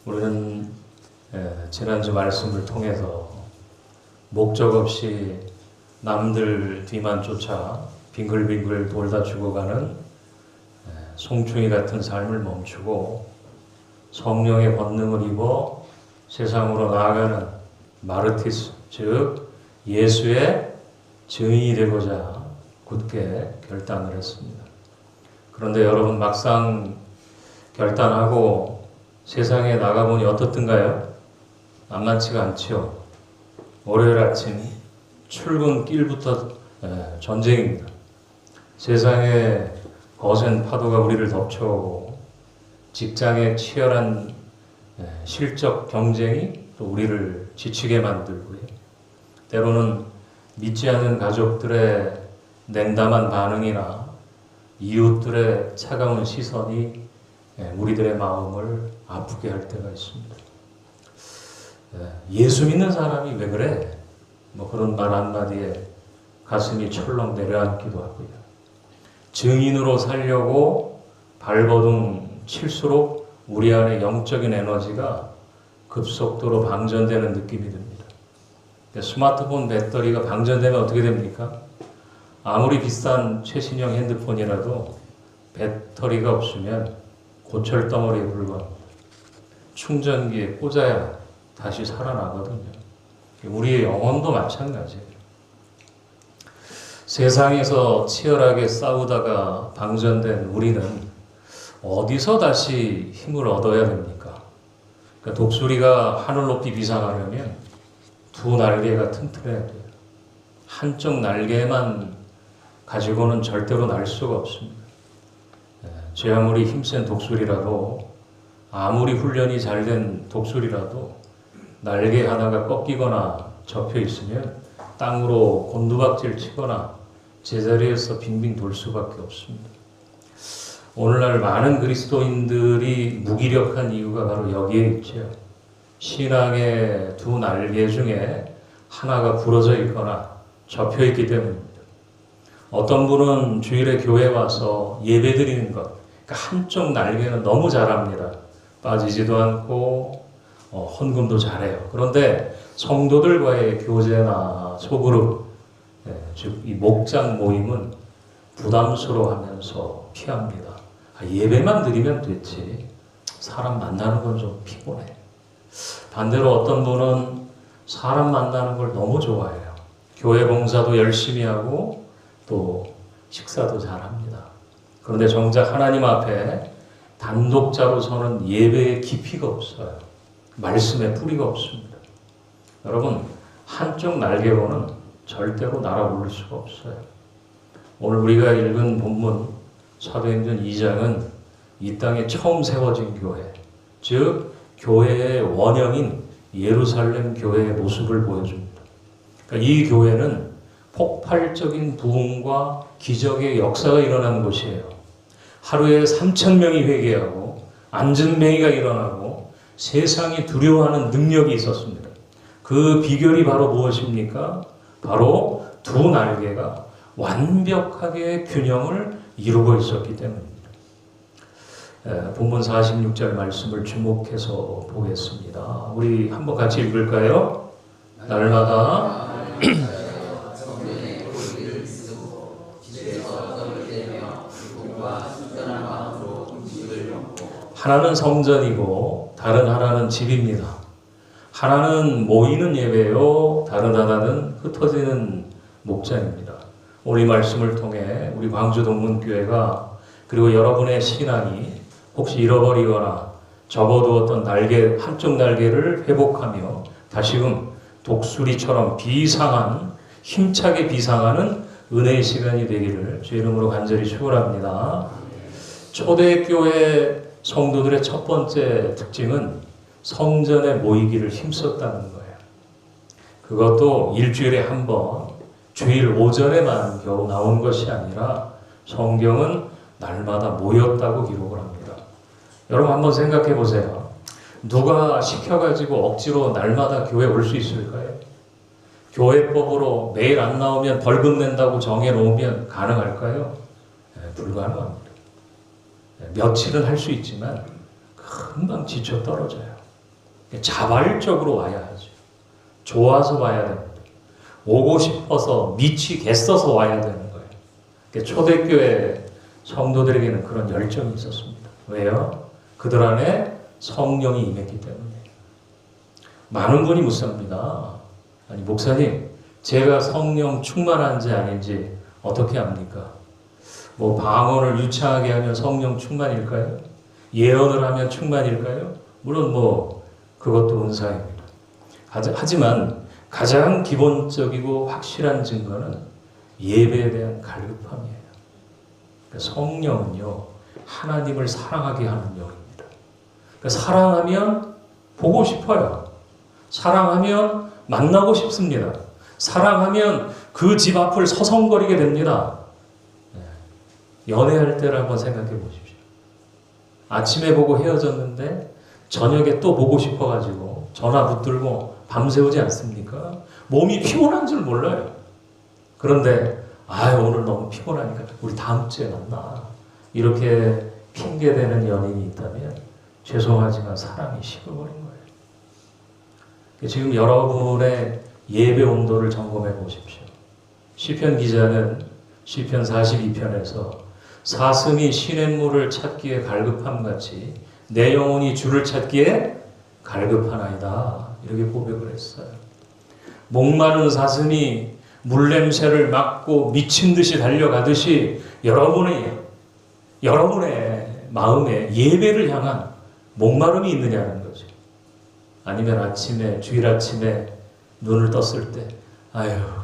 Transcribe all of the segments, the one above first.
우리는 지난주 말씀을 통해서 목적 없이 남들 뒤만 쫓아 빙글빙글 돌다 죽어가는 송충이 같은 삶을 멈추고 성령의 권능을 입어 세상으로 나아가는 마르티스, 즉 예수의 증인이 되고자 굳게 결단을 했습니다. 그런데 여러분, 막상 결단하고 세상에 나가보니 어떻든가요? 만만치가 않지요. 월요일 아침 출근길부터 전쟁입니다. 세상에 거센 파도가 우리를 덮쳐오고 직장의 치열한 실적 경쟁이 또 우리를 지치게 만들고요. 때로는 믿지 않는 가족들의 냉담한 반응이나 이웃들의 차가운 시선이 우리들의 마음을 아프게 할 때가 있습니다. 예수 믿는 사람이 왜 그래? 그런 말 한마디에 가슴이 철렁 내려앉기도 하고요. 증인으로 살려고 발버둥 칠수록 우리 안에 영적인 에너지가 급속도로 방전되는 느낌이 듭니다. 스마트폰 배터리가 방전되면 어떻게 됩니까? 아무리 비싼 최신형 핸드폰이라도 배터리가 없으면 고철덩어리에 불과합니다. 충전기에 꽂아야 다시 살아나거든요. 우리의 영혼도 마찬가지예요. 세상에서 치열하게 싸우다가 방전된 우리는 어디서 다시 힘을 얻어야 됩니까? 그러니까 독수리가 하늘 높이 비상하려면 두 날개가 튼튼해야 돼요. 한쪽 날개만 가지고는 절대로 날 수가 없습니다. 제 아무리 힘센 독수리라도, 아무리 훈련이 잘된 독수리라도 날개 하나가 꺾이거나 접혀 있으면 땅으로 곤두박질 치거나 제자리에서 빙빙 돌 수밖에 없습니다. 오늘날 많은 그리스도인들이 무기력한 이유가 바로 여기에 있죠. 신앙의 두 날개 중에 하나가 부러져 있거나 접혀 있기 때문입니다. 어떤 분은 주일에 교회 와서 예배 드리는 것, 그러니까 한쪽 날개는 너무 잘합니다. 빠지지도 않고 헌금도 잘해요. 그런데 성도들과의 교제나 소그룹, 즉 이 목장 모임은 부담스러워하면서 피합니다. 예배만 드리면 됐지, 사람 만나는 건 좀 피곤해. 반대로 어떤 분은 사람 만나는 걸 너무 좋아해요. 교회 봉사도 열심히 하고 또 식사도 잘합니다. 그런데 정작 하나님 앞에 단독자로 서는 예배의 깊이가 없어요. 말씀의 뿌리가 없습니다. 여러분, 한쪽 날개로는 절대로 날아오를 수가 없어요. 오늘 우리가 읽은 본문 사도행전 2장은 이 땅에 처음 세워진 교회, 즉 교회의 원형인 예루살렘 교회의 모습을 보여줍니다. 그러니까 이 교회는 폭발적인 부흥과 기적의 역사가 일어나는 곳이에요. 하루에 3,000명이 회개하고 안전맹이가 일어나고 세상이 두려워하는 능력이 있었습니다. 그 비결이 바로 무엇입니까? 바로 두 날개가 완벽하게 균형을 이루고 있었기 때문입니다. 본문 46절 말씀을 주목해서 보겠습니다. 우리 한번 같이 읽을까요? 날마다 하나는 성전이고 다른 하나는 집입니다. 하나는 모이는 예배요, 다른 하나는 흩어지는 목장입니다. 오늘 이 말씀을 통해 우리 광주 동문교회가, 그리고 여러분의 신앙이 혹시 잃어버리거나 접어두었던 날개, 한쪽 날개를 회복하며 다시금 독수리처럼 비상한, 힘차게 비상하는 은혜의 시간이 되기를 주 이름으로 간절히 축원합니다. 초대교회 성도들의 첫 번째 특징은 성전에 모이기를 힘썼다는 거예요. 그것도 일주일에 한 번, 주일 오전에만 겨우 나온 것이 아니라 성경은 날마다 모였다고 기록을 합니다. 여러분 한번 생각해 보세요. 누가 시켜가지고 억지로 날마다 교회 올 수 있을까요? 교회법으로 매일 안 나오면 벌금 낸다고 정해놓으면 가능할까요? 불가능합니다. 며칠은 할 수 있지만 금방 지쳐 떨어져요. 자발적으로 와야 하죠. 좋아서 와야 됩니다. 오고 싶어서 미치겠어서 와야 되는 거예요. 초대교회 성도들에게는 그런 열정이 있었습니다. 왜요? 그들 안에 성령이 임했기 때문에. 많은 분이 묻습니다. 아니 목사님, 제가 성령 충만한지 아닌지 어떻게 압니까? 뭐 방언을 유창하게 하면 성령 충만일까요? 예언을 하면 충만일까요? 물론 뭐 그것도 은사입니다. 하지만 가장 기본적이고 확실한 증거는 예배에 대한 갈급함이에요. 그러니까 성령은요, 하나님을 사랑하게 하는 영입니다. 그러니까 사랑하면 보고 싶어요. 사랑하면 만나고 싶습니다. 사랑하면 그 집 앞을 서성거리게 됩니다. 연애할 때를 한번 생각해 보십시오. 아침에 보고 헤어졌는데 저녁에 또 보고 싶어가지고 전화 붙들고 밤새우지 않습니까? 몸이 피곤한 줄 몰라요. 그런데 오늘 너무 피곤하니까 우리 다음 주에 만나. 이렇게 핑계대는 연인이 있다면 죄송하지만 사랑이 식어버린 거예요. 지금 여러분의 예배 온도를 점검해 보십시오. 시편 기자는 시편 42편에서 사슴이 시냇물을 찾기에 갈급함같이 내 영혼이 주를 찾기에 갈급하나이다. 이렇게 고백을 했어요. 목마른 사슴이 물냄새를 맡고 미친 듯이 달려가듯이 여러분의 마음에 예배를 향한 목마름이 있느냐는 거죠. 아니면 아침에, 주일 아침에 눈을 떴을 때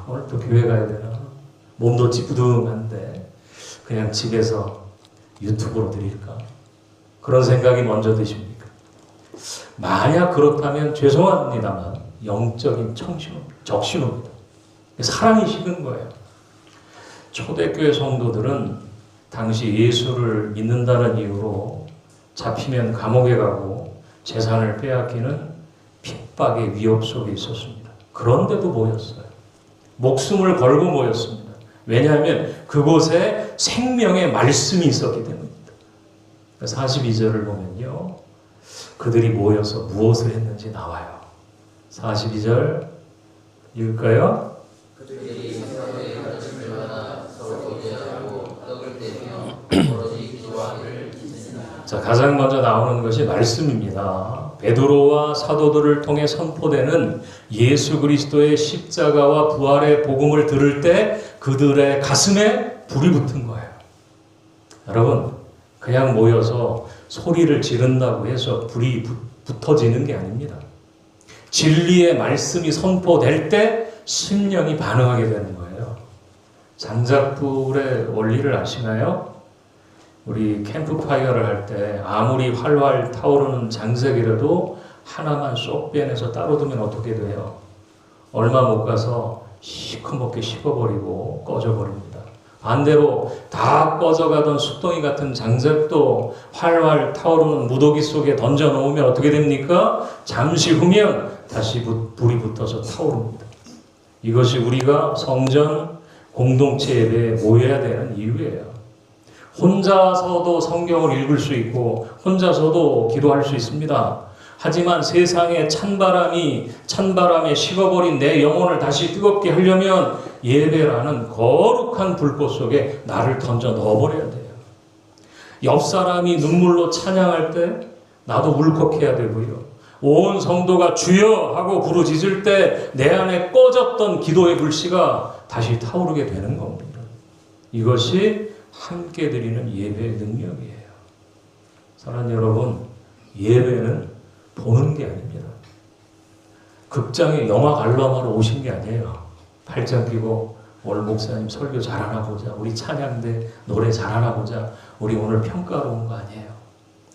오늘 또 교회 가야 되나? 몸도 찌뿌둥한데 그냥 집에서 유튜브로 드릴까? 그런 생각이 먼저 드십니까? 만약 그렇다면 죄송합니다만 영적인 적신호입니다. 사랑이 식은 거예요. 초대교회 성도들은 당시 예수를 믿는다는 이유로 잡히면 감옥에 가고 재산을 빼앗기는 핍박의 위협 속에 있었습니다. 그런데도 모였어요. 목숨을 걸고 모였습니다. 왜냐하면 그곳에 생명의 말씀이 있었기 때문입니다. 42절을 보면요, 그들이 모여서 무엇을 했는지 나와요. 42절 읽을까요? 그들이 서로의 가르침을마다 서로 의지하고 떡을 떼며 오로지 기도와 이를 짓는다. 자, 가장 먼저 나오는 것이 말씀입니다. 베드로와 사도들을 통해 선포되는 예수 그리스도의 십자가와 부활의 복음을 들을 때 그들의 가슴에 불이 붙은 거예요. 여러분, 그냥 모여서 소리를 지른다고 해서 불이 붙어지는 게 아닙니다. 진리의 말씀이 선포될 때 심령이 반응하게 되는 거예요. 장작불의 원리를 아시나요? 우리 캠프파이어를 할 때 아무리 활활 타오르는 장작이라도 하나만 쏙 빼내서 따로 두면 어떻게 돼요? 얼마 못 가서 시커멓게 식어버리고 꺼져버립니다. 반대로 다 꺼져가던 숫덩이 같은 장작도 활활 타오르는 무더기 속에 던져놓으면 어떻게 됩니까? 잠시 후면 다시 불이 붙어서 타오릅니다. 이것이 우리가 성전 공동체 예배에 모여야 되는 이유예요. 혼자서도 성경을 읽을 수 있고 혼자서도 기도할 수 있습니다. 하지만 세상의 찬바람에 식어버린 내 영혼을 다시 뜨겁게 하려면 예배라는 거룩한 불꽃 속에 나를 던져 넣어버려야 돼요. 옆 사람이 눈물로 찬양할 때 나도 울컥해야 되고요. 온 성도가 주여 하고 부르짖을 때 내 안에 꺼졌던 기도의 불씨가 다시 타오르게 되는 겁니다. 이것이 함께 드리는 예배의 능력이에요. 사랑하는 여러분, 예배는 보는 게 아닙니다. 극장에 영화 관람하러 오신 게 아니에요. 팔짱 끼고 오늘 목사님 설교 잘하나 보자, 우리 찬양대 노래 잘하나 보자, 우리 오늘 평가로 온 거 아니에요.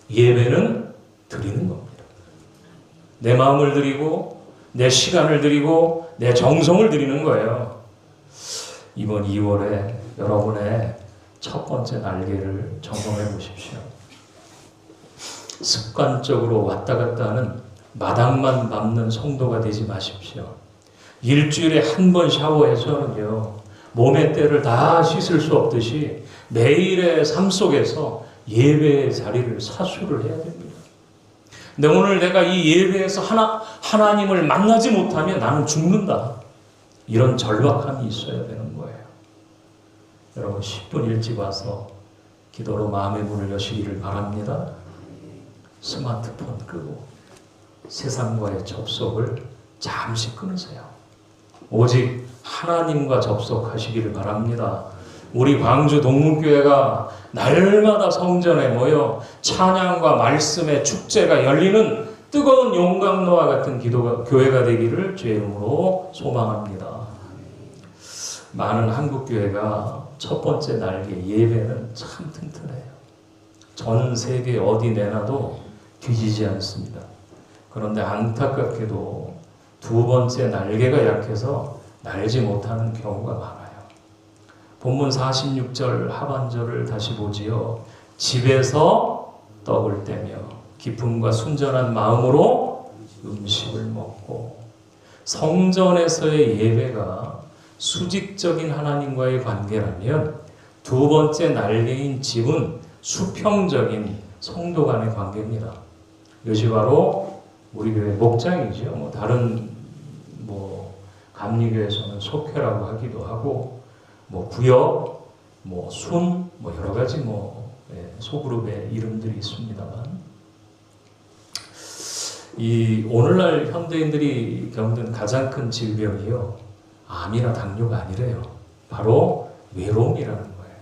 예배는 드리는 겁니다. 내 마음을 드리고 내 시간을 드리고 내 정성을 드리는 거예요. 이번 2월에 여러분의 첫 번째 날개를 점검해 보십시오. 습관적으로 왔다 갔다 하는 마당만 밟는 성도가 되지 마십시오. 일주일에 한 번 샤워해서는요, 몸의 때를 다 씻을 수 없듯이 매일의 삶 속에서 예배의 자리를 사수를 해야 됩니다. 근데 오늘 내가 이 예배에서 하나님을 만나지 못하면 나는 죽는다. 이런 절박함이 있어야 되는 거예요. 여러분 10분 일찍 와서 기도로 마음의 문을 여시기를 바랍니다. 스마트폰 끄고 세상과의 접속을 잠시 끊으세요. 오직 하나님과 접속하시기를 바랍니다. 우리 광주 동문교회가 날마다 성전에 모여 찬양과 말씀의 축제가 열리는 뜨거운 용광로와 같은 교회가 되기를 주의 이름으로 소망합니다. 많은 한국교회가 첫 번째 날개 예배는 참 튼튼해요. 전 세계 어디 내놔도 뒤지지 않습니다. 그런데 안타깝게도 두 번째 날개가 약해서 날지 못하는 경우가 많아요. 본문 46절 하반절을 다시 보지요. 집에서 떡을 떼며 기쁨과 순전한 마음으로 음식을 먹고. 성전에서의 예배가 수직적인 하나님과의 관계라면 두 번째 날개인 집은 수평적인 성도 간의 관계입니다. 이것이 바로 우리 교회 목장이죠. 다른 감리교에서는 속회라고 하기도 하고 구역, 순, 여러 가지 소그룹의 이름들이 있습니다만, 이 오늘날 현대인들이 겪는 가장 큰 질병이요, 암이나 당뇨가 아니래요. 바로 외로움이라는 거예요.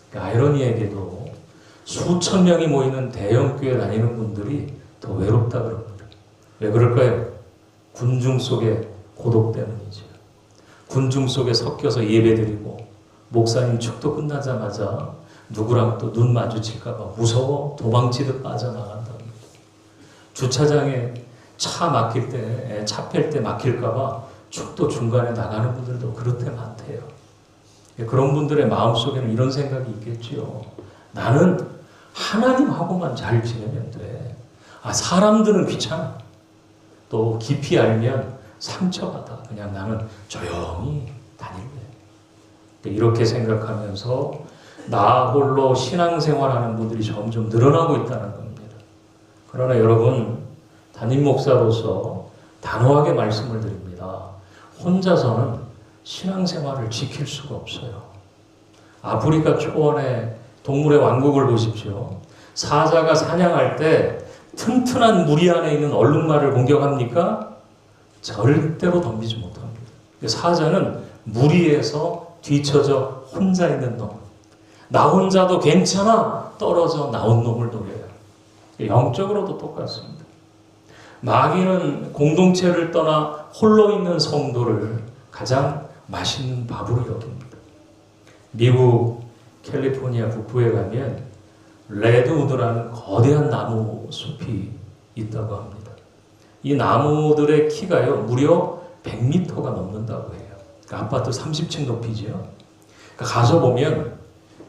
그러니까 아이러니에게도 수천 명이 모이는 대형 교회 다니는 분들이 더 외롭다 그럽니다. 왜 그럴까요? 군중 속의 고독 때문이죠. 군중 속에 섞여서 예배드리고 목사님 축도 끝나자마자 누구랑 또 눈 마주칠까봐 무서워 도망치듯 빠져나간답니다. 주차장에 차 막힐 때, 차 팰 때 막힐까봐 축도 중간에 나가는 분들도 그렇대 많대요. 그런 분들의 마음속에는 이런 생각이 있겠지요. 나는 하나님하고만 잘 지내면 돼. 사람들은 귀찮아. 또 깊이 알면 상처받아. 그냥 나는 조용히 다닐래. 이렇게 생각하면서 나 홀로 신앙생활하는 분들이 점점 늘어나고 있다는 겁니다. 그러나 여러분, 담임 목사로서 단호하게 말씀을 드립니다. 혼자서는 신앙생활을 지킬 수가 없어요. 아프리카 초원의 동물의 왕국을 보십시오. 사자가 사냥할 때 튼튼한 무리 안에 있는 얼룩말을 공격합니까? 절대로 덤비지 못합니다. 사자는 무리에서 뒤처져 혼자 있는 놈, 나 혼자도 괜찮아 떨어져 나온 놈을 노려요. 영적으로도 똑같습니다. 마귀는 공동체를 떠나 홀로 있는 성도를 가장 맛있는 밥으로 여깁니다. 미국 캘리포니아 북부에 가면 레드우드라는 거대한 나무 숲이 있다고 합니다. 이 나무들의 키가요 무려 100m가 넘는다고 해요. 그러니까 아파트 30층 높이죠. 그러니까 가서 보면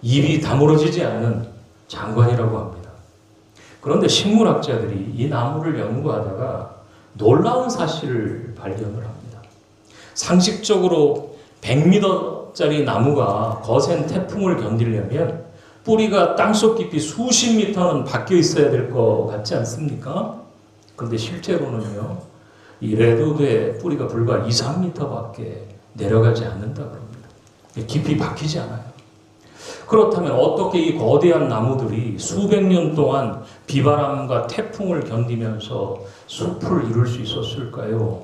입이 다물어지지 않는 장관이라고 합니다. 그런데 식물학자들이 이 나무를 연구하다가 놀라운 사실을 발견을 합니다. 상식적으로 100m짜리 나무가 거센 태풍을 견디려면 뿌리가 땅속 깊이 수십 미터는 박혀 있어야 될 것 같지 않습니까? 그런데 실제로는요, 이 레드우드의 뿌리가 불과 2, 3m밖에 내려가지 않는다 그럽니다. 깊이 박히지 않아요. 그렇다면 어떻게 이 거대한 나무들이 수백 년 동안 비바람과 태풍을 견디면서 숲을 이룰 수 있었을까요?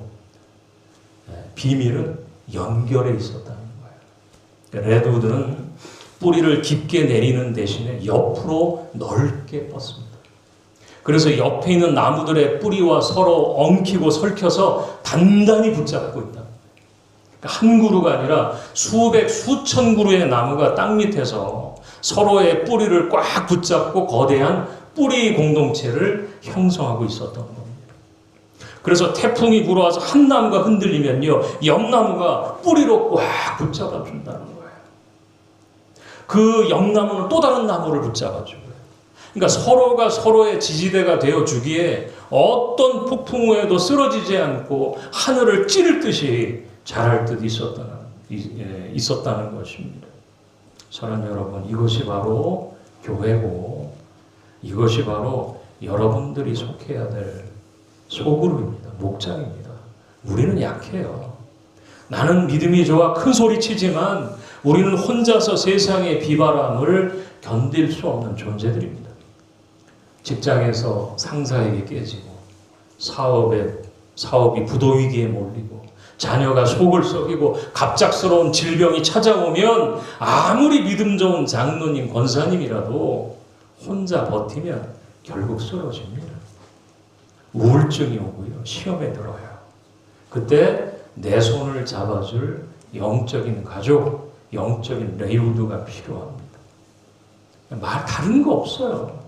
비밀은 연결에 있었다는 거예요. 레드우드는 뿌리를 깊게 내리는 대신에 옆으로 넓게 뻗습니다. 그래서 옆에 있는 나무들의 뿌리와 서로 엉키고 설켜서 단단히 붙잡고 있다. 한 그루가 아니라 수백, 수천 그루의 나무가 땅 밑에서 서로의 뿌리를 꽉 붙잡고 거대한 뿌리 공동체를 형성하고 있었던 겁니다. 그래서 태풍이 불어와서 한 나무가 흔들리면요, 옆 나무가 뿌리로 꽉 붙잡아 준다는 거예요. 그 옆 나무는 또 다른 나무를 붙잡아 줘요. 그러니까 서로가 서로의 지지대가 되어 주기에 어떤 폭풍 후에도 쓰러지지 않고 하늘을 찌를 듯이 자랄 듯 있었다는 것입니다. 사랑하는 여러분, 이것이 바로 교회고 이것이 바로 여러분들이 속해야 될 소그룹입니다. 목장입니다. 우리는 약해요. 나는 믿음이 좋아 큰 소리 치지만 우리는 혼자서 세상의 비바람을 견딜 수 없는 존재들입니다. 직장에서 상사에게 깨지고 사업이 부도위기에 몰리고 자녀가 속을 썩이고 갑작스러운 질병이 찾아오면 아무리 믿음 좋은 장로님, 권사님이라도 혼자 버티면 결국 쓰러집니다. 우울증이 오고요. 시험에 들어요. 그때 내 손을 잡아줄 영적인 가족, 영적인 레이우드가 필요합니다. 다른 거 없어요.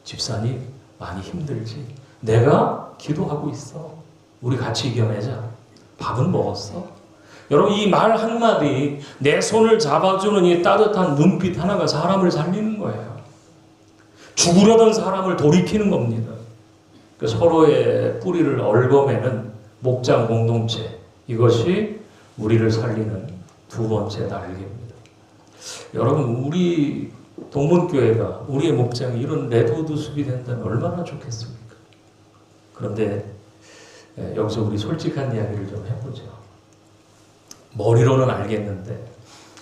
집사님 많이 힘들지? 내가 기도하고 있어. 우리 같이 이겨내자. 밥은 먹었어? 여러분 이 말 한마디, 내 손을 잡아주는 이 따뜻한 눈빛 하나가 사람을 살리는 거예요. 죽으려던 사람을 돌이키는 겁니다. 서로의 뿌리를 얽어매는 목장 공동체, 이것이 우리를 살리는 두 번째 날개입니다. 여러분 우리 동문교회가, 우리의 목장이 이런 레드우드 숲이 된다면 얼마나 좋겠습니까? 그런데 여기서 우리 솔직한 이야기를 좀 해보죠. 머리로는 알겠는데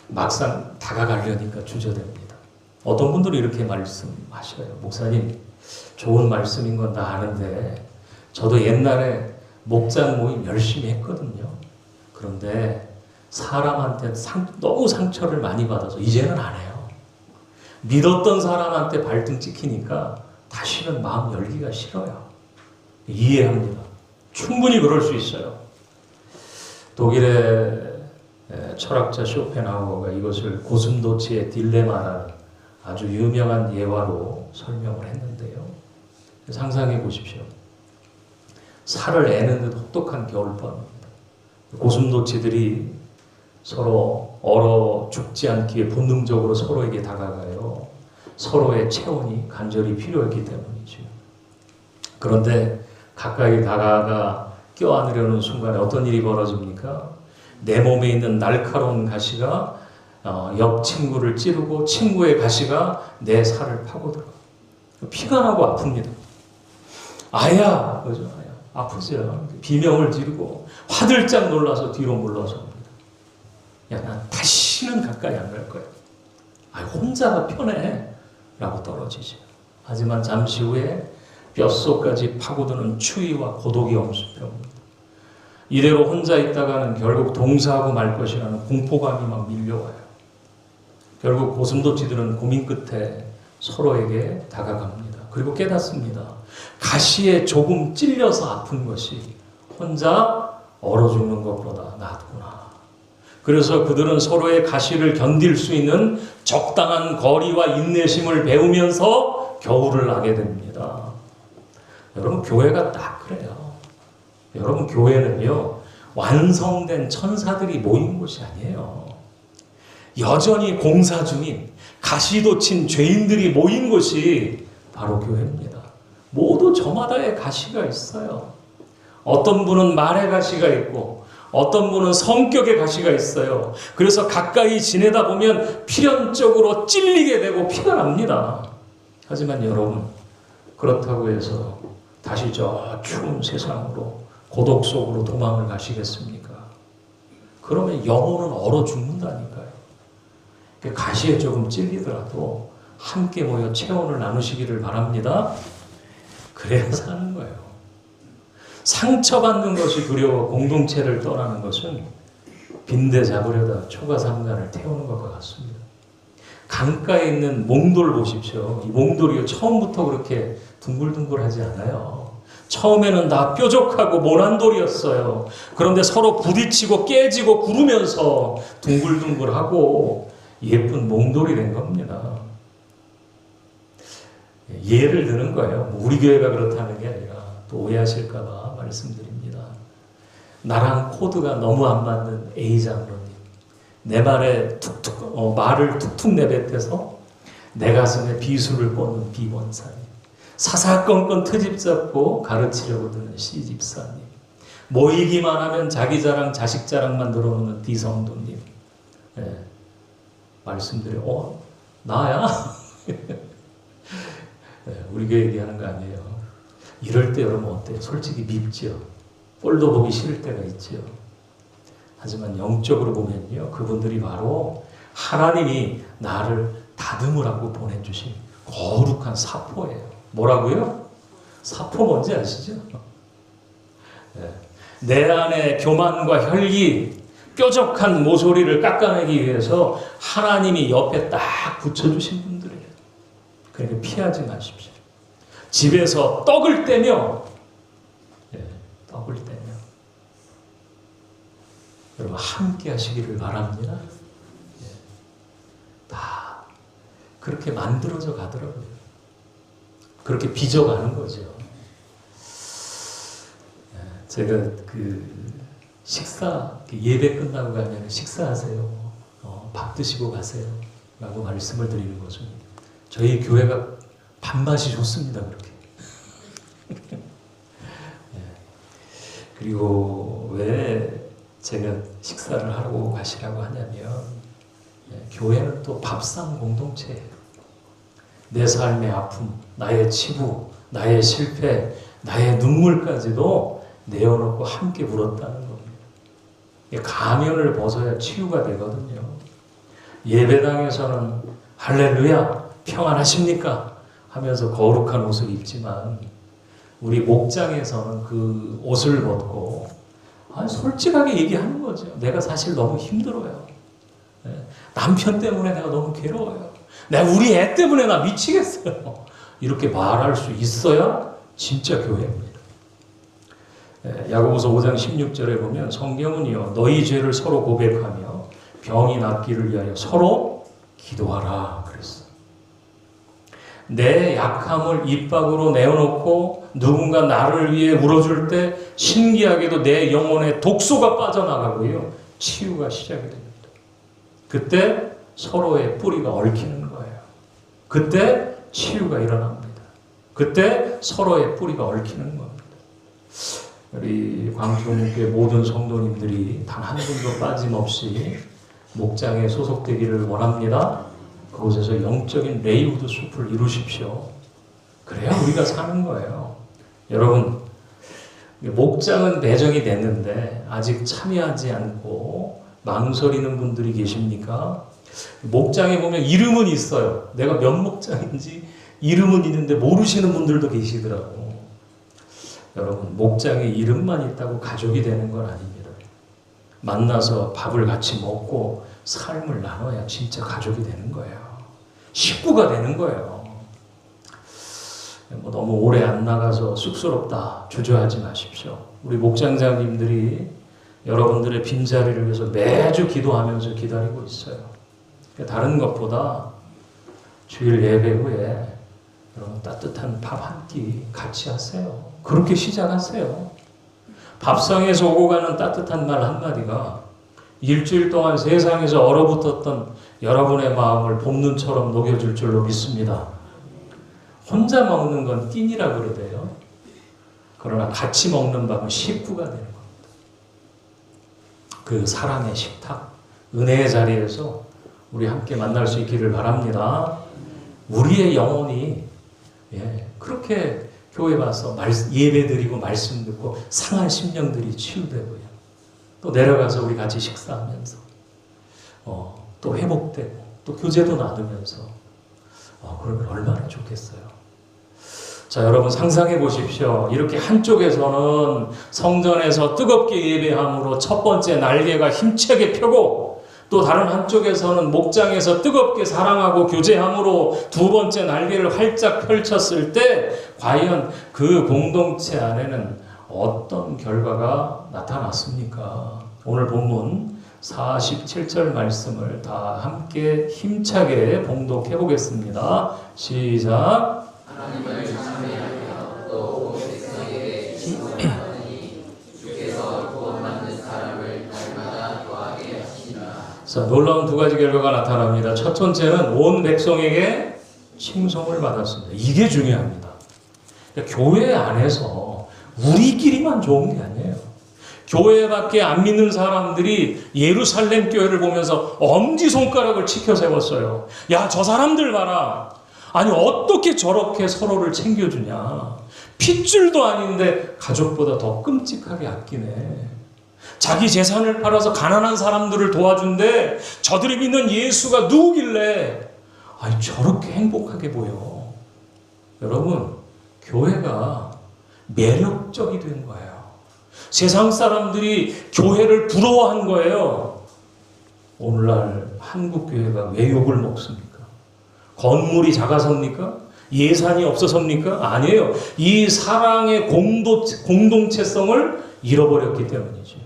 막상 다가가려니까 주저됩니다. 어떤 분들이 이렇게 말씀하셔요. 목사님, 좋은 말씀인 건 다 아는데 저도 옛날에 목장 모임 열심히 했거든요. 그런데 사람한테 너무 상처를 많이 받아서 이제는 안 해요. 믿었던 사람한테 발등 찍히니까 다시는 마음 열기가 싫어요. 이해합니다. 충분히 그럴 수 있어요. 독일의 철학자 쇼펜하우어가 이것을 고슴도치의 딜레마라는 아주 유명한 예화로 설명을 했는데요. 상상해 보십시오. 살을 애는 듯 혹독한 겨울밤입니다. 고슴도치들이 서로 얼어 죽지 않기 위해 본능적으로 서로에게 다가가요. 서로의 체온이 간절히 필요했기 때문이죠. 그런데 가까이 다가가 껴안으려는 순간에 어떤 일이 벌어집니까? 내 몸에 있는 날카로운 가시가 옆 친구를 찌르고 친구의 가시가 내 살을 파고들어. 피가 나고 아픕니다. 아야! 그죠? 아야. 아프죠? 비명을 지르고 화들짝 놀라서 뒤로 물러섭니다. 야, 난 다시는 가까이 안 갈 거야. 혼자가 편해. 라고 떨어지죠. 하지만 잠시 후에 뼛속까지 파고드는 추위와 고독이 엄습해옵니다. 이대로 혼자 있다가는 결국 동사하고 말 것이라는 공포감이 막 밀려와요. 결국 고슴도치들은 고민 끝에 서로에게 다가갑니다. 그리고 깨닫습니다. 가시에 조금 찔려서 아픈 것이 혼자 얼어 죽는 것보다 낫구나. 그래서 그들은 서로의 가시를 견딜 수 있는 적당한 거리와 인내심을 배우면서 겨울을 나게 됩니다. 여러분 교회가 딱 그래요. 여러분 교회는요 완성된 천사들이 모인 곳이 아니에요. 여전히 공사 중인 가시도 친 죄인들이 모인 곳이 바로 교회입니다. 모두 저마다의 가시가 있어요. 어떤 분은 말의 가시가 있고 어떤 분은 성격의 가시가 있어요. 그래서 가까이 지내다 보면 필연적으로 찔리게 되고 피가 납니다. 하지만 여러분 그렇다고 해서 다시 저 추운 세상으로 고독 속으로 도망을 가시겠습니까? 그러면 영혼은 얼어 죽는다니까요. 가시에 조금 찔리더라도 함께 모여 체온을 나누시기를 바랍니다. 그래야 사는 거예요. 상처받는 것이 두려워 공동체를 떠나는 것은 빈대 잡으려다 초가삼간을 태우는 것과 같습니다. 강가에 있는 몽돌 보십시오. 이 몽돌이 처음부터 그렇게 둥글둥글하지 않아요. 처음에는 다 뾰족하고 모난 돌이었어요. 그런데 서로 부딪히고 깨지고 구르면서 둥글둥글하고 예쁜 몽돌이 된 겁니다. 예를 드는 거예요. 우리 교회가 그렇다는 게 아니라 또 오해하실까 봐 말씀드립니다. 나랑 코드가 너무 안 맞는 A 장로님, 내 말에 말을 툭툭 내뱉어서 내 가슴에 비수를 꽂는 B 권사님, 사사건건 트집 잡고 가르치려고 드는 C 집사님, 모이기만 하면 자기 자랑 자식 자랑만 들어오는 D 성도님, 말씀드려 나야? 우리 교회 얘기하는 거 아니에요. 이럴 때 여러분 어때요? 솔직히 밉죠. 꼴도 보기 싫을 때가 있죠. 하지만 영적으로 보면요, 그분들이 바로 하나님이 나를 다듬으라고 보내주신 거룩한 사포예요. 뭐라고요? 사포 뭔지 아시죠? 네. 내 안에 교만과 혈기, 뾰족한 모서리를 깎아내기 위해서 하나님이 옆에 딱 붙여주신 분들이에요. 그러니까 피하지 마십시오. 집에서 떡을 떼며, 떡을 떼며 여러분 함께 하시기를 바랍니다. 다 그렇게 만들어져 가더라고요. 그렇게 빚어가는 거죠. 제가 그 식사, 예배 끝나고 가면 식사하세요. 밥 드시고 가세요. 라고 말씀을 드리는 거죠. 저희 교회가 밥맛이 좋습니다. 그렇게. 그리고 왜 제가 식사를 하고 가시라고 하냐면, 교회는 또 밥상 공동체예요. 내 삶의 아픔, 나의 치부, 나의 실패, 나의 눈물까지도 내어놓고 함께 울었다는 겁니다. 가면을 벗어야 치유가 되거든요. 예배당에서는 할렐루야, 평안하십니까? 하면서 거룩한 옷을 입지만 우리 목장에서는 그 옷을 벗고 솔직하게 얘기하는 거죠. 내가 사실 너무 힘들어요. 남편 때문에 내가 너무 괴로워요. 내가 우리 애 때문에 나 미치겠어요. 이렇게 말할 수 있어야 진짜 교회입니다. 야고보서 5장 16절에 보면 성경은요, 너희 죄를 서로 고백하며 병이 낫기를 위하여 서로 기도하라 그랬어요. 내 약함을 입 밖으로 내어놓고 누군가 나를 위해 울어줄 때 신기하게도 내 영혼에 독소가 빠져나가고요, 치유가 시작이 됩니다. 그때 서로의 뿌리가 얽히는 거예요. 그때 치유가 일어납니다. 그때 서로의 뿌리가 얽히는 겁니다. 우리 광주교회 모든 성도님들이 단 한 분도 빠짐없이 목장에 소속되기를 원합니다. 그곳에서 영적인 레이우드 숲을 이루십시오. 그래야 우리가 사는 거예요. 여러분, 목장은 배정이 됐는데 아직 참여하지 않고 망설이는 분들이 계십니까? 목장에 보면 이름은 있어요. 내가 몇 목장인지 이름은 있는데 모르시는 분들도 계시더라고. 여러분, 목장에 이름만 있다고 가족이 되는 건 아닙니다. 만나서 밥을 같이 먹고 삶을 나눠야 진짜 가족이 되는 거예요. 식구가 되는 거예요. 너무 오래 안 나가서 쑥스럽다 주저하지 마십시오. 우리 목장장님들이 여러분들의 빈자리를 위해서 매주 기도하면서 기다리고 있어요. 다른 것보다 주일 예배 후에 여러분 따뜻한 밥 한 끼 같이 하세요. 그렇게 시작하세요. 밥상에서 오고 가는 따뜻한 말 한마디가 일주일 동안 세상에서 얼어붙었던 여러분의 마음을 봄눈처럼 녹여줄 줄로 믿습니다. 혼자 먹는 건 띵이라 그러대요. 그러나 같이 먹는 밥은 식구가 되는 겁니다. 그 사랑의 식탁, 은혜의 자리에서 우리 함께 만날 수 있기를 바랍니다. 우리의 영혼이 그렇게 교회 와서 예배 드리고 말씀 듣고 상한 심령들이 치유되고요. 또 내려가서 우리 같이 식사하면서 또 회복되고 또 교제도 나누면서 그러면 얼마나 좋겠어요. 자, 여러분 상상해 보십시오. 이렇게 한쪽에서는 성전에서 뜨겁게 예배함으로 첫 번째 날개가 힘차게 펴고 또 다른 한쪽에서는 목장에서 뜨겁게 사랑하고 교제함으로 두 번째 날개를 활짝 펼쳤을 때 과연 그 공동체 안에는 어떤 결과가 나타났습니까? 오늘 본문 47절 말씀을 다 함께 힘차게 봉독해 보겠습니다. 시작. 하나님을 찬미하며 또 온 백성에게 기도하니 주께서 구원받는 사람을 날마다 거하게 하시니라. 자, 놀라운 두 가지 결과가 나타납니다. 첫 번째는 온 백성에게 칭송을 받았습니다. 이게 중요합니다. 그러니까 교회 안에서 우리끼리만 좋은 게 아니에요. 교회밖에 안 믿는 사람들이 예루살렘 교회를 보면서 엄지손가락을 치켜 세웠어요. 야, 저 사람들 봐라. 아니 어떻게 저렇게 서로를 챙겨주냐. 핏줄도 아닌데 가족보다 더 끔찍하게 아끼네. 자기 재산을 팔아서 가난한 사람들을 도와준대. 저들이 믿는 예수가 누구길래 저렇게 행복하게 보여. 여러분, 교회가 매력적이 된 거예요. 세상 사람들이 교회를 부러워한 거예요. 오늘날 한국 교회가 왜 욕을 먹습니까? 건물이 작아서입니까? 예산이 없어서입니까? 아니에요. 이 사랑의 공동체성을 잃어버렸기 때문이죠.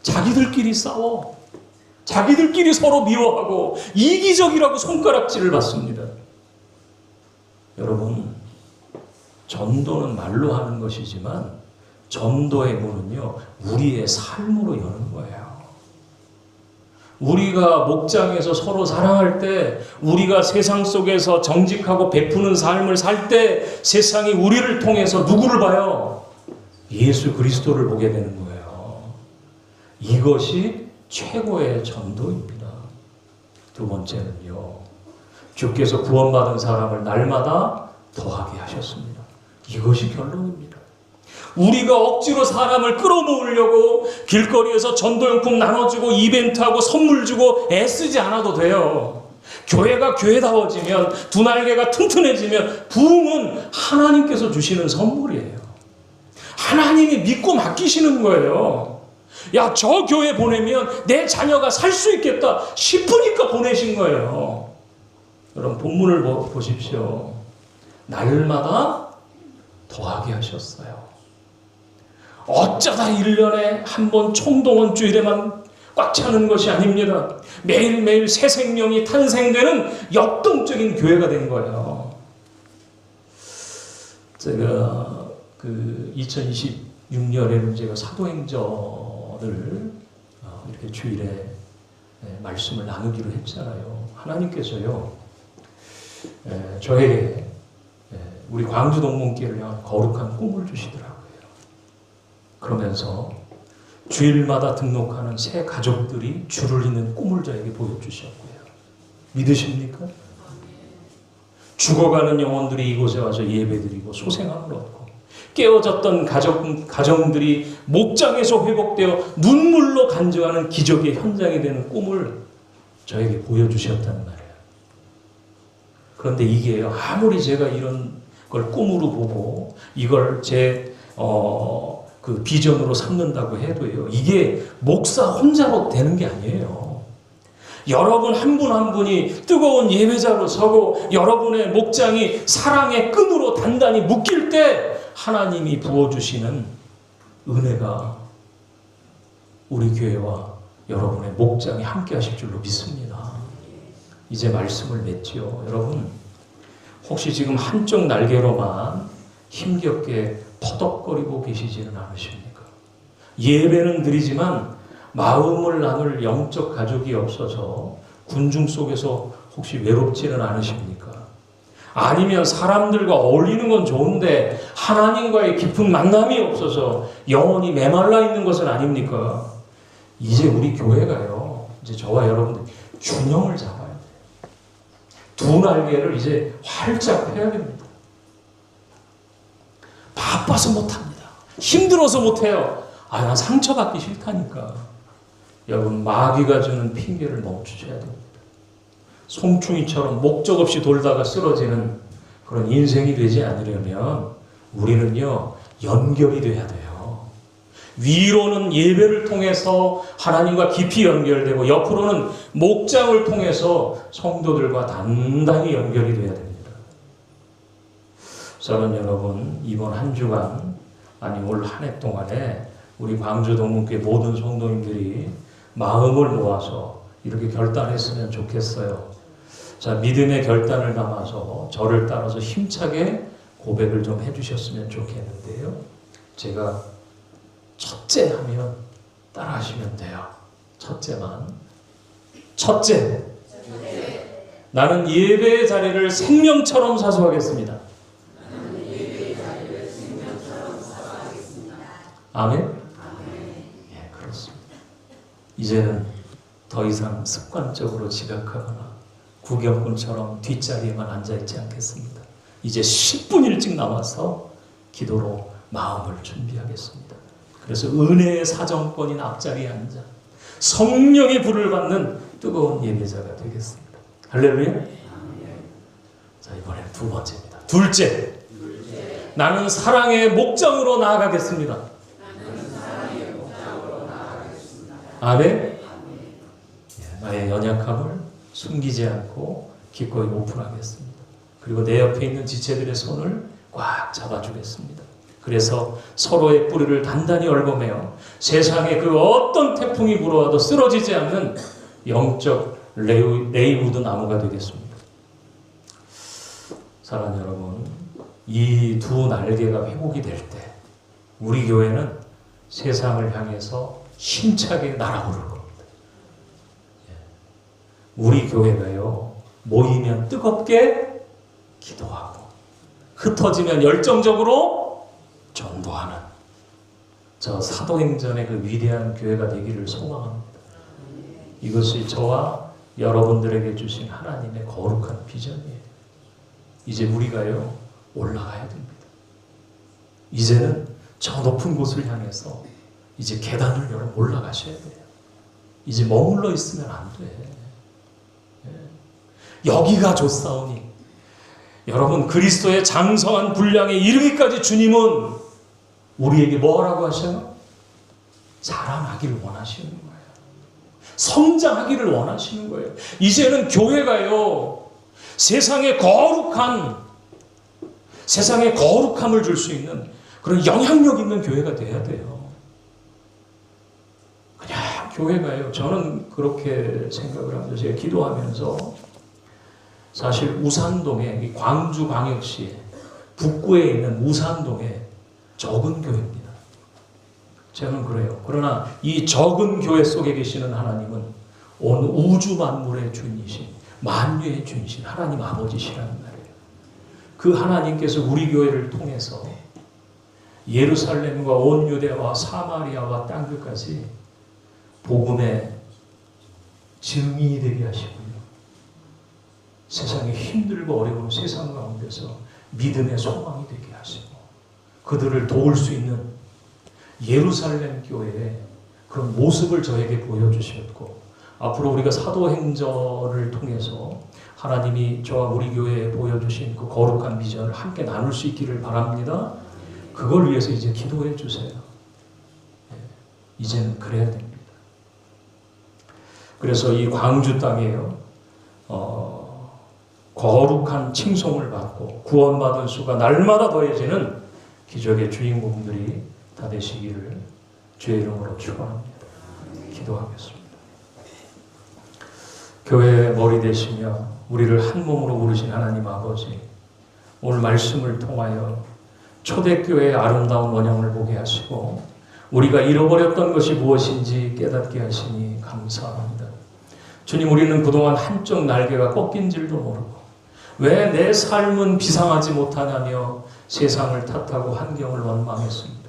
자기들끼리 싸워. 자기들끼리 서로 미워하고 이기적이라고 손가락질을 받습니다. 여러분, 전도는 말로 하는 것이지만 전도의 문은요, 우리의 삶으로 여는 거예요. 우리가 목장에서 서로 사랑할 때, 우리가 세상 속에서 정직하고 베푸는 삶을 살 때 세상이 우리를 통해서 누구를 봐요? 예수 그리스도를 보게 되는 거예요. 이것이 최고의 전도입니다. 두 번째는요, 주께서 구원받은 사람을 날마다 더하게 하셨습니다. 이것이 결론입니다. 우리가 억지로 사람을 끌어모으려고 길거리에서 전도용품 나눠주고 이벤트하고 선물 주고 애쓰지 않아도 돼요. 교회가 교회다워지면, 두 날개가 튼튼해지면 부흥은 하나님께서 주시는 선물이에요. 하나님이 믿고 맡기시는 거예요. 야, 저 교회 보내면 내 자녀가 살 수 있겠다 싶으니까 보내신 거예요. 여러분, 본문을 보십시오. 날마다 더하게 하셨어요. 어쩌다 1년에 한 번 총동원 주일에만 꽉 차는 것이 아닙니다. 매일매일 새 생명이 탄생되는 역동적인 교회가 된 거예요. 제가 2026년에는 제가 사도행전을 이렇게 주일에 말씀을 나누기로 했잖아요. 하나님께서요, 저에게 우리 광주 동문교회를 향한 거룩한 꿈을 주시더라고요. 그러면서 주일마다 등록하는 새 가족들이 줄을 잇는 꿈을 저에게 보여주셨고요. 믿으십니까? 죽어가는 영혼들이 이곳에 와서 예배드리고 소생함을 얻고, 깨어졌던 가정들이 목장에서 회복되어 눈물로 간증하는 기적의 현장이 되는 꿈을 저에게 보여주셨단 말이에요. 그런데 이게요, 아무리 제가 이런 걸 꿈으로 보고 이걸 제 그 비전으로 삼는다고 해도요, 이게 목사 혼자로 되는 게 아니에요. 여러분 한 분 한 분이 뜨거운 예배자로 서고 여러분의 목장이 사랑의 끈으로 단단히 묶일 때 하나님이 부어주시는 은혜가 우리 교회와 여러분의 목장에 함께 하실 줄로 믿습니다. 이제 말씀을 맺지요. 여러분, 혹시 지금 한쪽 날개로만 힘겹게 퍼덕거리고 계시지는 않으십니까? 예배는 드리지만 마음을 나눌 영적 가족이 없어서 군중 속에서 혹시 외롭지는 않으십니까? 아니면 사람들과 어울리는 건 좋은데 하나님과의 깊은 만남이 없어서 영혼이 메말라 있는 것은 아닙니까? 이제 우리 교회가요, 이제 저와 여러분들 균형을 잡아야 돼요. 두 날개를 이제 활짝 펴야 됩니다. 바빠서 못합니다. 힘들어서 못해요. 난 상처받기 싫다니까. 여러분, 마귀가 주는 핑계를 멈추셔야 됩니다. 송충이처럼 목적 없이 돌다가 쓰러지는 그런 인생이 되지 않으려면 우리는요, 연결이 돼야 돼요. 위로는 예배를 통해서 하나님과 깊이 연결되고, 옆으로는 목장을 통해서 성도들과 단단히 연결이 돼야 됩니다. 저는 여러분, 이번 한 주간, 아니 올 한 해 동안에 우리 광주 동문교회 모든 성도님들이 마음을 모아서 이렇게 결단했으면 좋겠어요. 자, 믿음의 결단을 담아서 저를 따라서 힘차게 고백을 좀 해주셨으면 좋겠는데요. 제가 첫째 하면 따라하시면 돼요. 첫째만. 첫째, 나는 예배의 자리를 생명처럼 사수하겠습니다. 아멘? 예, 그렇습니다. 이제는 더 이상 습관적으로 지각하거나 구경꾼처럼 뒷자리에만 앉아있지 않겠습니다. 이제 10분 일찍 나와서 기도로 마음을 준비하겠습니다. 그래서 은혜의 사정권인 앞자리에 앉아 성령의 불을 받는 뜨거운 예배자가 되겠습니다. 할렐루야. 자, 이번엔 두 번째입니다. 둘째, 나는 사랑의 목장으로 나아가겠습니다. 아멘. 나의 연약함을 숨기지 않고 기꺼이 오픈하겠습니다. 그리고 내 옆에 있는 지체들의 손을 꽉 잡아주겠습니다. 그래서 서로의 뿌리를 단단히 얽어매어 세상에 그 어떤 태풍이 불어와도 쓰러지지 않는 영적 레이우드 나무가 되겠습니다. 사랑하는 여러분, 이 두 날개가 회복이 될 때 우리 교회는 세상을 향해서 힘차게 날아오를 겁니다. 우리 교회가요, 모이면 뜨겁게 기도하고 흩어지면 열정적으로 전도하는 저 사도행전의 그 위대한 교회가 되기를 소망합니다. 이것이 저와 여러분들에게 주신 하나님의 거룩한 비전이에요. 이제 우리가요, 올라가야 됩니다. 이제는 저 높은 곳을 향해서 이제 계단을 여러분 올라가셔야 돼요. 이제 머물러 있으면 안 돼. 여기가 좋사오니 여러분, 그리스도의 장성한 분량에 이르기까지 주님은 우리에게 뭐라고 하셔요? 자라나기를 원하시는 거예요. 성장하기를 원하시는 거예요. 이제는 교회가요, 세상에 거룩함을 줄 수 있는 그런 영향력 있는 교회가 돼야 돼요. 그냥 교회가요, 저는 그렇게 생각을 합니다. 제가 기도하면서 사실 우산동에, 광주광역시 북구에 있는 우산동에 적은 교회입니다. 저는 그래요. 그러나 이 적은 교회 속에 계시는 하나님은 온 우주 만물의 주인이신, 만유의 주인이신 하나님 아버지시라는 말이에요. 그 하나님께서 우리 교회를 통해서 예루살렘과 온 유대와 사마리아와 땅끝까지 복음의 증인이 되게 하시고요, 세상에 힘들고 어려운 세상 가운데서 믿음의 소망이 되게 하시고 그들을 도울 수 있는 예루살렘 교회의 그런 모습을 저에게 보여주셨고, 앞으로 우리가 사도행전을 통해서 하나님이 저와 우리 교회에 보여주신 그 거룩한 비전을 함께 나눌 수 있기를 바랍니다. 그걸 위해서 이제 기도해 주세요. 이제는 그래야 됩니다. 그래서 이 광주 땅에요, 거룩한 칭송을 받고 구원받은 수가 날마다 더해지는 기적의 주인공들이 다 되시기를 주의 이름으로 축원합니다. 기도하겠습니다. 교회의 머리 되시며 우리를 한 몸으로 부르신 하나님 아버지, 오늘 말씀을 통하여 초대교회의 아름다운 원형을 보게 하시고 우리가 잃어버렸던 것이 무엇인지 깨닫게 하시니 감사합니다. 주님, 우리는 그동안 한쪽 날개가 꺾인 줄도 모르고 왜 내 삶은 비상하지 못하냐며 세상을 탓하고 환경을 원망했습니다.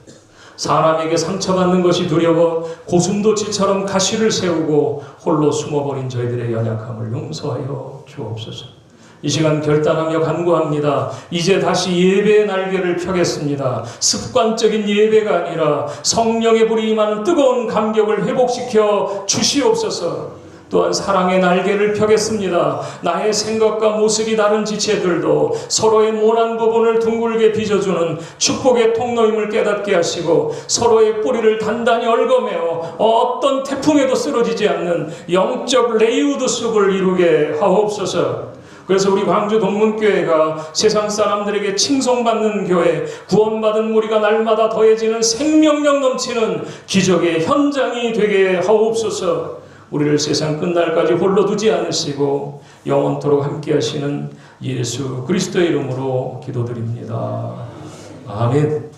사람에게 상처받는 것이 두려워 고슴도치처럼 가시를 세우고 홀로 숨어버린 저희들의 연약함을 용서하여 주옵소서. 이 시간 결단하며 간구합니다. 이제 다시 예배의 날개를 펴겠습니다. 습관적인 예배가 아니라 성령의 불이 임하는 뜨거운 감격을 회복시켜 주시옵소서. 또한 사랑의 날개를 펴겠습니다. 나의 생각과 모습이 다른 지체들도 서로의 모난 부분을 둥글게 빚어주는 축복의 통로임을 깨닫게 하시고 서로의 뿌리를 단단히 얽어매어 어떤 태풍에도 쓰러지지 않는 영적 레이우드 숲을 이루게 하옵소서. 그래서 우리 광주 동문교회가 세상 사람들에게 칭송받는 교회, 구원받은 무리가 날마다 더해지는 생명력 넘치는 기적의 현장이 되게 하옵소서. 우리를 세상 끝날까지 홀로 두지 않으시고 영원토록 함께 하시는 예수 그리스도의 이름으로 기도드립니다. 아멘.